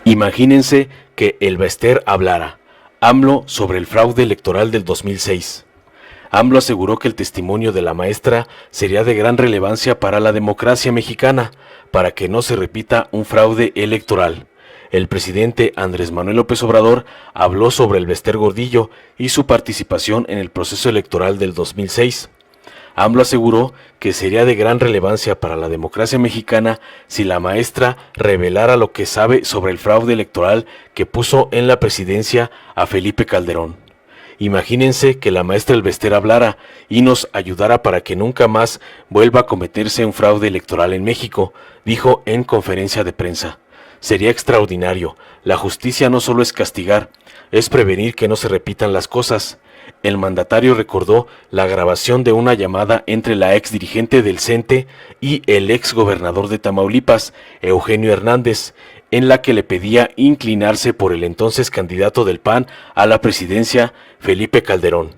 Imagínense que el Bester hablara. AMLO sobre el fraude electoral del 2006. AMLO aseguró que el testimonio de la maestra sería de gran relevancia para la democracia mexicana, para que no se repita un fraude electoral. El presidente Andrés Manuel López Obrador habló sobre el Bester Gordillo y su participación en el proceso electoral del 2006. AMLO aseguró que sería de gran relevancia para la democracia mexicana si la maestra revelara lo que sabe sobre el fraude electoral que puso en la presidencia a Felipe Calderón. Imagínense que la maestra El Bester hablara y nos ayudara para que nunca más vuelva a cometerse un fraude electoral en México, dijo en conferencia de prensa. Sería extraordinario. La justicia no solo es castigar, es prevenir que no se repitan las cosas. El mandatario recordó la grabación de una llamada entre la ex dirigente del CENTE y el ex gobernador de Tamaulipas, Eugenio Hernández, en la que le pedía inclinarse por el entonces candidato del PAN a la presidencia, Felipe Calderón.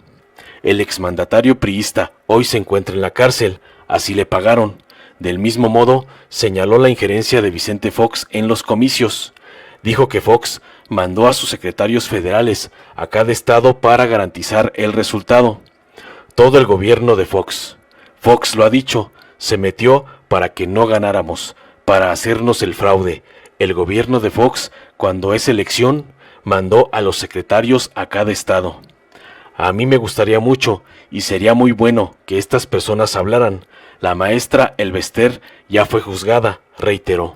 El exmandatario priista hoy se encuentra en la cárcel, así le pagaron. Del mismo modo, señaló la injerencia de Vicente Fox en los comicios. Dijo que Fox mandó a sus secretarios federales a cada estado para garantizar el resultado. Todo el gobierno de Fox. Fox lo ha dicho, se metió para que no ganáramos, para hacernos el fraude. El gobierno de Fox, cuando es elección, mandó a los secretarios a cada estado. A mí me gustaría mucho y sería muy bueno que estas personas hablaran. La maestra El Bester ya fue juzgada, reiteró.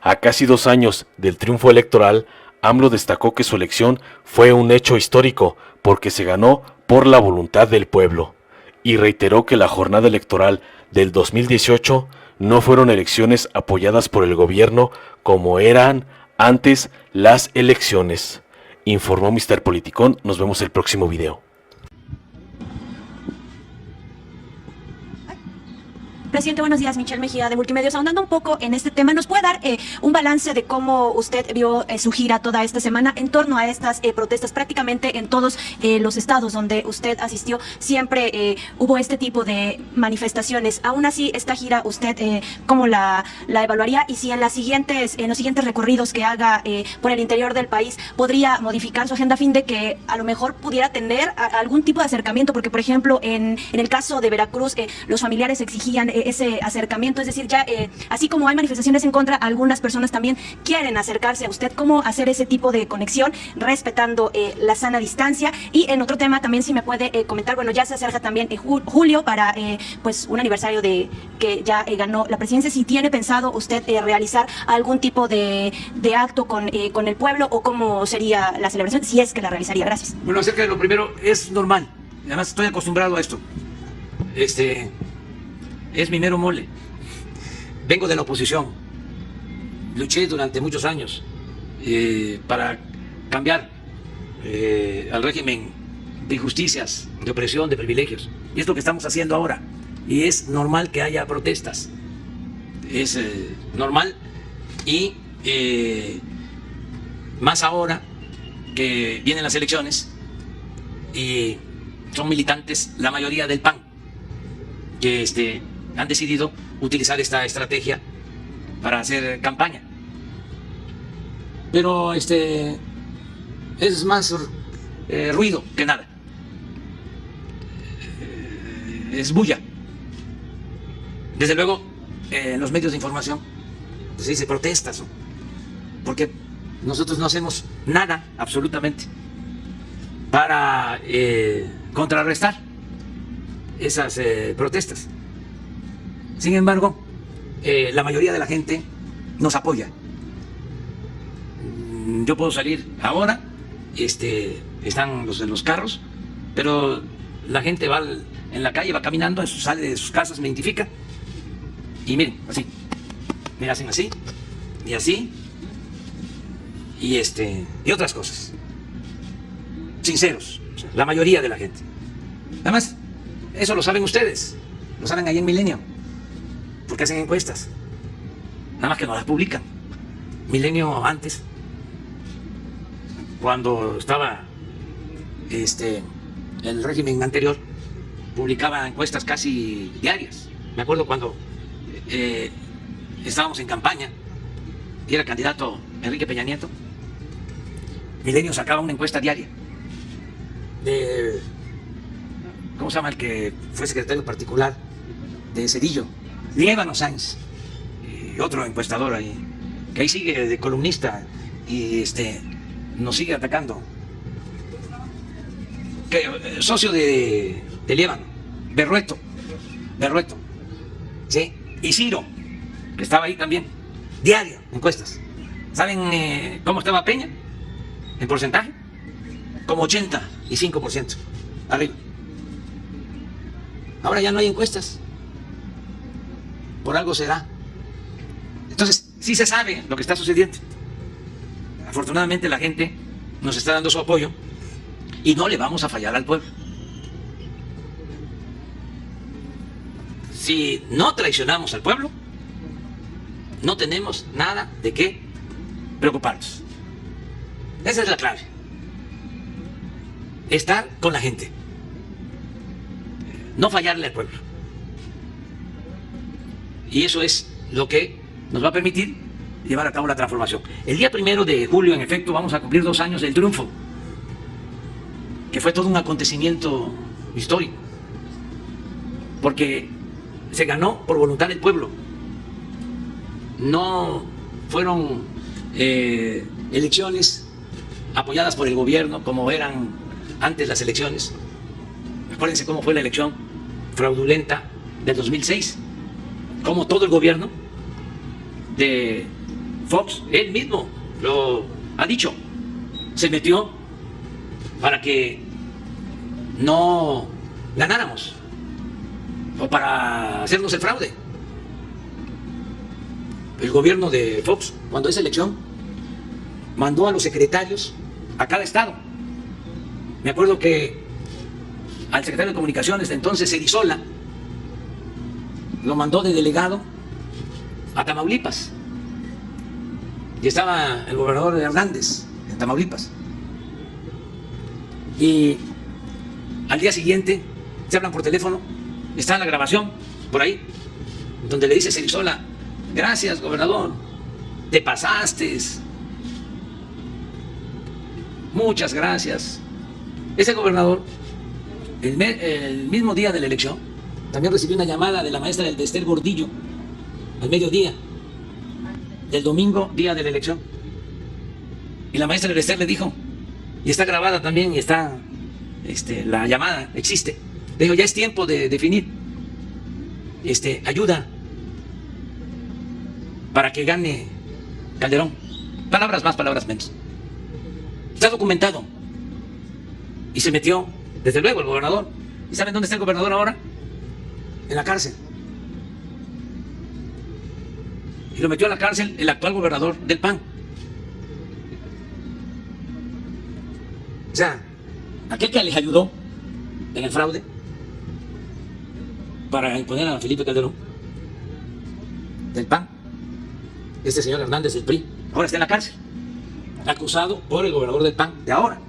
A casi 2 años del triunfo electoral, AMLO destacó que su elección fue un hecho histórico porque se ganó por la voluntad del pueblo y reiteró que la jornada electoral del 2018 no fueron elecciones apoyadas por el gobierno como eran antes las elecciones. Informó Mr. Politicón. Nos vemos el próximo video. Presidente, buenos días. Michelle Mejía de Multimedios. Ahondando un poco en este tema, ¿nos puede dar un balance de cómo usted vio su gira toda esta semana en torno a estas protestas? Prácticamente en todos los estados donde usted asistió siempre hubo este tipo de manifestaciones. Aún así, esta gira, ¿usted cómo la evaluaría? Y si en los siguientes recorridos que haga por el interior del país podría modificar su agenda a fin de que a lo mejor pudiera tener algún tipo de acercamiento, porque por ejemplo en el caso de Veracruz los familiares exigían ese acercamiento, es decir, ya así como hay manifestaciones en contra, algunas personas también quieren acercarse a usted. ¿Cómo hacer ese tipo de conexión respetando la sana distancia? Y en otro tema también, si me puede comentar, bueno, ya se acerca también julio para pues un aniversario de que ya ganó la presidencia, si tiene pensado usted realizar algún tipo de acto con el pueblo, o cómo sería la celebración, si es que la realizaría. Gracias. Bueno, acerca de lo primero, es normal, además estoy acostumbrado a esto. Es mi mero mole. Vengo de la oposición. Luché durante muchos años para cambiar al régimen de injusticias, de opresión, de privilegios. Y es lo que estamos haciendo ahora. Y es normal que haya protestas. Es normal. Y más ahora que vienen las elecciones y son militantes, la mayoría del PAN, que han decidido utilizar esta estrategia para hacer campaña. Pero es más ruido que nada. Es bulla. Desde luego, en los medios de información pues se dice protestas, ¿no? Porque nosotros no hacemos nada, absolutamente, para contrarrestar esas protestas. Sin embargo, la mayoría de la gente nos apoya. Yo puedo salir ahora, están los carros, pero la gente va en la calle, va caminando, sale de sus casas, me identifica, y miren, así, me hacen así, y así, y otras cosas. Sinceros, o sea, la mayoría de la gente. Además, eso lo saben ustedes, lo saben ahí en Milenio, porque hacen encuestas, nada más que no las publican. Milenio antes, cuando estaba el régimen anterior, publicaba encuestas casi diarias. Me acuerdo cuando estábamos en campaña y era candidato Enrique Peña Nieto, Milenio sacaba una encuesta diaria de, ¿cómo se llama el que fue secretario particular de Cedillo? Líbano Sáenz, y otro encuestador ahí, que ahí sigue de columnista y nos sigue atacando. Socio de Líbano, Berrueto, ¿sí? Y Ciro, que estaba ahí también, diario, encuestas. ¿Saben cómo estaba Peña en porcentaje? Como 85% arriba. Ahora ya no hay encuestas. Por algo será. Entonces, sí se sabe lo que está sucediendo. Afortunadamente la gente nos está dando su apoyo y no le vamos a fallar al pueblo. Si no traicionamos al pueblo, no tenemos nada de qué preocuparnos. Esa es la clave. Estar con la gente. No fallarle al pueblo. Y eso es lo que nos va a permitir llevar a cabo la transformación. El día 1 de julio, en efecto, vamos a cumplir 2 años del triunfo, que fue todo un acontecimiento histórico, porque se ganó por voluntad del pueblo. No fueron elecciones apoyadas por el gobierno como eran antes las elecciones. Acuérdense cómo fue la elección fraudulenta del 2006, como todo el gobierno de Fox, él mismo lo ha dicho, se metió para que no ganáramos o para hacernos el fraude. El gobierno de Fox, cuando esa elección, mandó a los secretarios a cada estado. Me acuerdo que al secretario de Comunicaciones de entonces, Cerizola, lo mandó de delegado a Tamaulipas. Y estaba el gobernador Hernández en Tamaulipas. Y al día siguiente se hablan por teléfono, está la grabación por ahí, donde le dice Cerizola: gracias, gobernador, te pasaste, muchas gracias. Ese gobernador, el mismo día de la elección, también recibió una llamada de la maestra del Bester Gordillo al mediodía del domingo, día de la elección. Y la maestra del Bester le dijo, y está grabada también, y está la llamada, existe. Le dijo: ya es tiempo de definir ayuda para que gane Calderón. Palabras más, palabras menos. Está documentado. Y se metió, desde luego, el gobernador. ¿Y saben dónde está el gobernador ahora? En la cárcel. Y lo metió a la cárcel el actual gobernador del PAN. O sea, aquel que les ayudó en el fraude para imponer a Felipe Calderón del PAN, este señor Hernández del PRI, ahora está en la cárcel, acusado por el gobernador del PAN de ahora.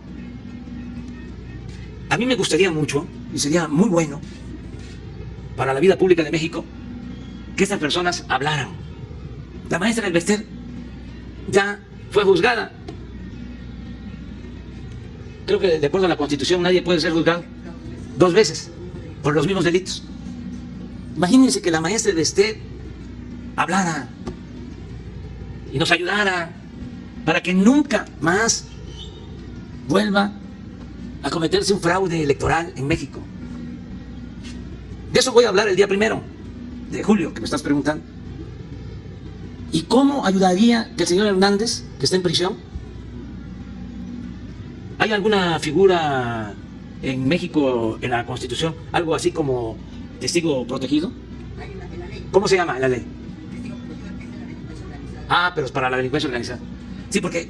A mí me gustaría mucho, y sería muy bueno para la vida pública de México, que estas personas hablaran. La maestra del Bester ya fue juzgada. Creo que de acuerdo a la Constitución nadie puede ser juzgado 2 veces por los mismos delitos. Imagínense que la maestra del Bester hablara y nos ayudara para que nunca más vuelva a cometerse un fraude electoral en México. De eso voy a hablar el día 1 de julio, que me estás preguntando. ¿Y cómo ayudaría que el señor Hernández, que está en prisión? ¿Hay alguna figura en México, en la Constitución, algo así como testigo protegido? ¿Cómo se llama la ley? Ah, pero es para la delincuencia organizada. Sí, porque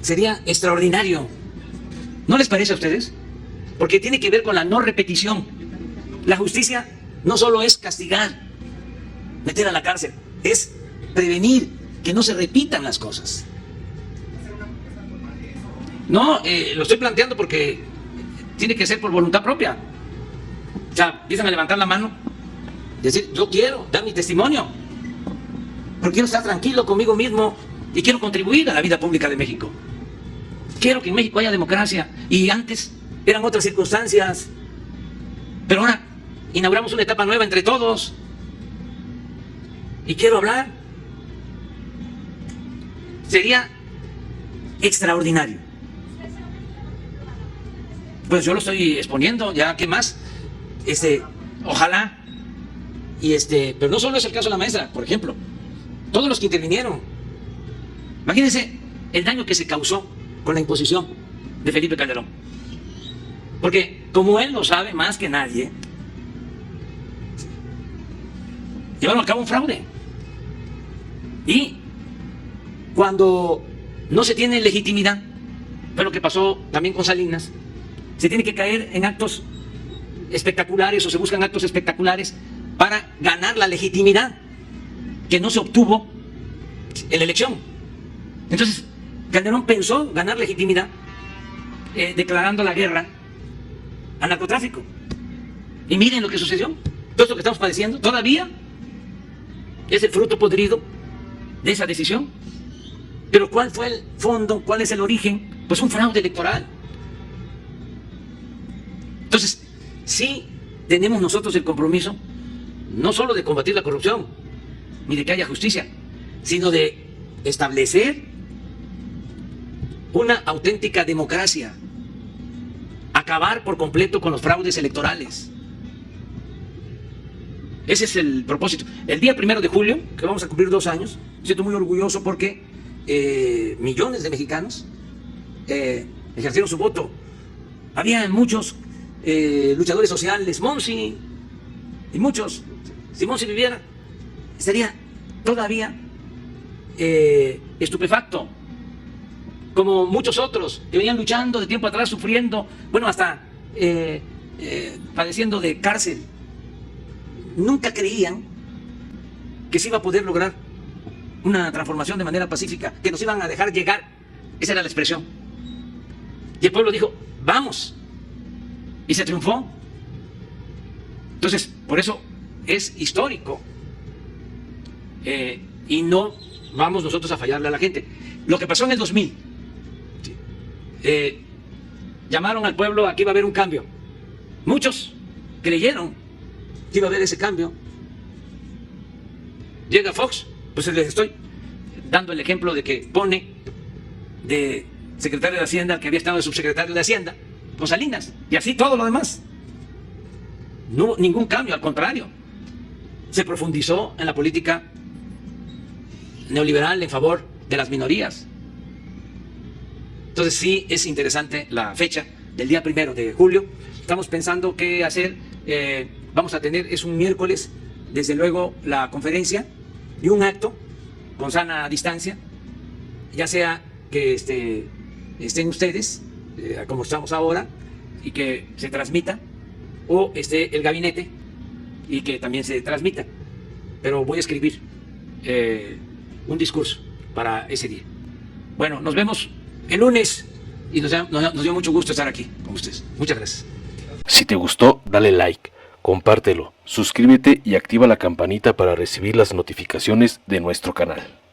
sería extraordinario. ¿No les parece a ustedes? Porque tiene que ver con la no repetición. La justicia no solo es castigar, meter a la cárcel, es prevenir que no se repitan las cosas. No, lo estoy planteando porque tiene que ser por voluntad propia. O sea, empiezan a levantar la mano y decir: yo quiero dar mi testimonio, pero quiero estar tranquilo conmigo mismo y quiero contribuir a la vida pública de México. Quiero que en México haya democracia, y antes eran otras circunstancias, pero ahora inauguramos una etapa nueva entre todos, y quiero hablar. Sería extraordinario. Pues yo lo estoy exponiendo, ya, ¿qué más? Ojalá, pero no solo es el caso de la maestra, por ejemplo, todos los que intervinieron. Imagínense el daño que se causó con la imposición de Felipe Calderón. Porque, como él lo sabe más que nadie, llevaron a cabo un fraude. Y cuando no se tiene legitimidad, fue lo que pasó también con Salinas, se tiene que caer en actos espectaculares, o se buscan actos espectaculares para ganar la legitimidad que no se obtuvo en la elección. Entonces, Calderón pensó ganar legitimidad declarando la guerra al narcotráfico. Y miren lo que sucedió. Todo esto que estamos padeciendo todavía es el fruto podrido de esa decisión. Pero ¿cuál fue el fondo? ¿Cuál es el origen? Pues un fraude electoral. Entonces, sí tenemos nosotros el compromiso no solo de combatir la corrupción, ni de que haya justicia, sino de establecer una auténtica democracia, acabar por completo con los fraudes electorales. Ese es el propósito. El día 1 de julio, que vamos a cumplir 2 años, me siento muy orgulloso porque millones de mexicanos ejercieron su voto. Había muchos luchadores sociales, Monsi y muchos. Si Monsi viviera, estaría todavía estupefacto, como muchos otros que venían luchando de tiempo atrás, sufriendo, bueno, hasta padeciendo de cárcel. Nunca creían que se iba a poder lograr una transformación de manera pacífica, que nos iban a dejar llegar. Esa era la expresión. Y el pueblo dijo, vamos. Y se triunfó. Entonces, por eso es histórico. Y no vamos nosotros a fallarle a la gente. Lo que pasó en el 2000, llamaron al pueblo a que iba a haber un cambio. Muchos creyeron que iba a haber ese cambio. Llega Fox, pues les estoy dando el ejemplo de que pone de secretario de Hacienda al que había estado de subsecretario de Hacienda con Salinas, y así todo lo demás. No hubo ningún cambio, al contrario, se profundizó en la política neoliberal en favor de las minorías. Entonces sí es interesante la fecha del día 1 de julio. Estamos pensando qué hacer. Vamos a tener, es un miércoles, desde luego, la conferencia y un acto con sana distancia, ya sea que estén ustedes, como estamos ahora, y que se transmita, o esté el gabinete y que también se transmita. Pero voy a escribir un discurso para ese día. Bueno, nos vemos el lunes y nos dio mucho gusto estar aquí con ustedes. Muchas gracias. Si te gustó, dale like, compártelo, suscríbete y activa la campanita para recibir las notificaciones de nuestro canal.